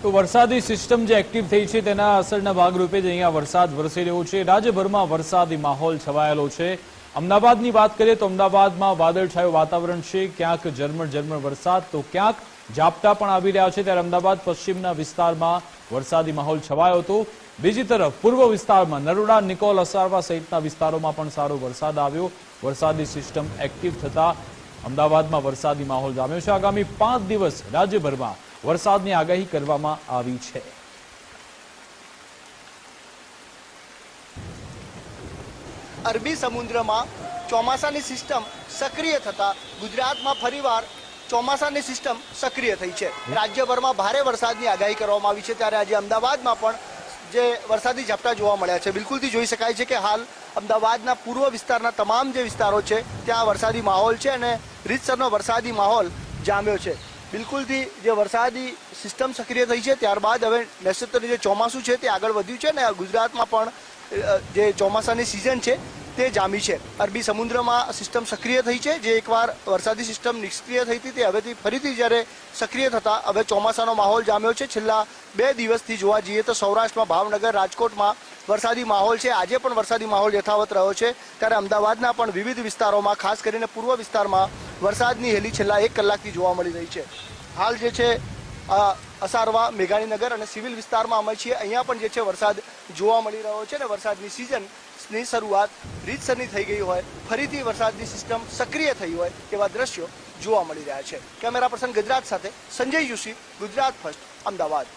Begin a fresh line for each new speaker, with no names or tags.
તો વરસાદી સિસ્ટમ જે એક્ટિવ થઈ છે તેના અસરના ભાગરૂપે જ અહીંયા વરસાદ વરસી રહ્યો છે। રાજ્યભરમાં વરસાદી માહોલ છવાયેલો છે। અમદાવાદની વાત કરીએ તો અમદાવાદમાં વાદળછાયું વાતાવરણ છે। ક્યાંક ઝરમર વરસાદ તો ક્યાંક ઝાપટા પણ આવી રહ્યા છે। ત્યારે અમદાવાદ પશ્ચિમના વિસ્તારમાં વરસાદી માહોલ છવાયો હતો। બીજી તરફ પૂર્વ વિસ્તારમાં નરોડા, નિકોલ, અસારવા સહિતના વિસ્તારોમાં પણ સારો વરસાદ આવ્યો। વરસાદી સિસ્ટમ એક્ટિવ થતા અમદાવાદમાં વરસાદી માહોલ જામ્યો છે। આગામી 5 દિવસ રાજ્યભરમાં વરસાદની આગાહી કરવામાં આવી છે।
અરબી સમુદ્રમાં ચોમાસાની સિસ્ટમ સક્રિય થતા ગુજરાતમાં ફરીવાર ચોમાસાની સિસ્ટમ સક્રિય થઈ છે। રાજ્યભરમાં ભારે વરસાદની આગાહી કરવામાં આવી છે। ત્યારે આજે અમદાવાદમાં પણ જે વરસાદી ઝાપટા જોવા મળ્યા છે। બિલકુલથી જોઈ શકાય છે કે હાલ અમદાવાદના પૂર્વ વિસ્તારના તમામ જે વિસ્તારો છે ત્યાં વરસાદી માહોલ છે અને રીતસરનો વરસાદી માહોલ જામ્યો છે। બિલકુલથી જે વરસાદી સિસ્ટમ સક્રિય થઈ છે ત્યારબાદ હવે નક્ષત્રની જે ચોમાસું છે તે આગળ વધ્યું છે અને ગુજરાતમાં પણ જે ચોમાસાની સિઝન છે તે જામી છે। અરબી સમુદ્રમાં સિસ્ટમ સક્રિય થઈ છે। જે એકવાર વરસાદી સિસ્ટમ નિષ્ક્રિય થઈ હતી તે હવેથી ફરીથી જ્યારે સક્રિય થતા હવે ચોમાસાનો માહોલ જામ્યો છે। છેલ્લા 2 દિવસથી જોવા જઈએ તો સૌરાષ્ટ્રમાં ભાવનગર, રાજકોટમાં વરસાદી માહોલ છે। આજે પણ વરસાદી માહોલ યથાવત રહ્યો છે। ત્યારે અમદાવાદના પણ વિવિધ વિસ્તારોમાં ખાસ કરીને પૂર્વ વિસ્તારમાં વરસાદની હેલી છેલ્લા 1 કલાકથી જોવા મળી રહી છે। હાલ જે છે અસારવા, મેઘાણીનગર અને સિવિલ વિસ્તારમાં અમે છીએ। અહીંયા પણ જે છે વરસાદ જોવા મળી રહ્યો છે અને વરસાદની સિઝનની શરૂઆત રીતસરની થઈ ગઈ હોય, ફરીથી વરસાદની સિસ્ટમ સક્રિય થઈ હોય તેવા દ્રશ્યો જોવા મળી રહ્યા છે। કેમેરા પર્સન ગુજરાત સાથે સંજય જોશી, ગુજરાત ફર્સ્ટ, અમદાવાદ।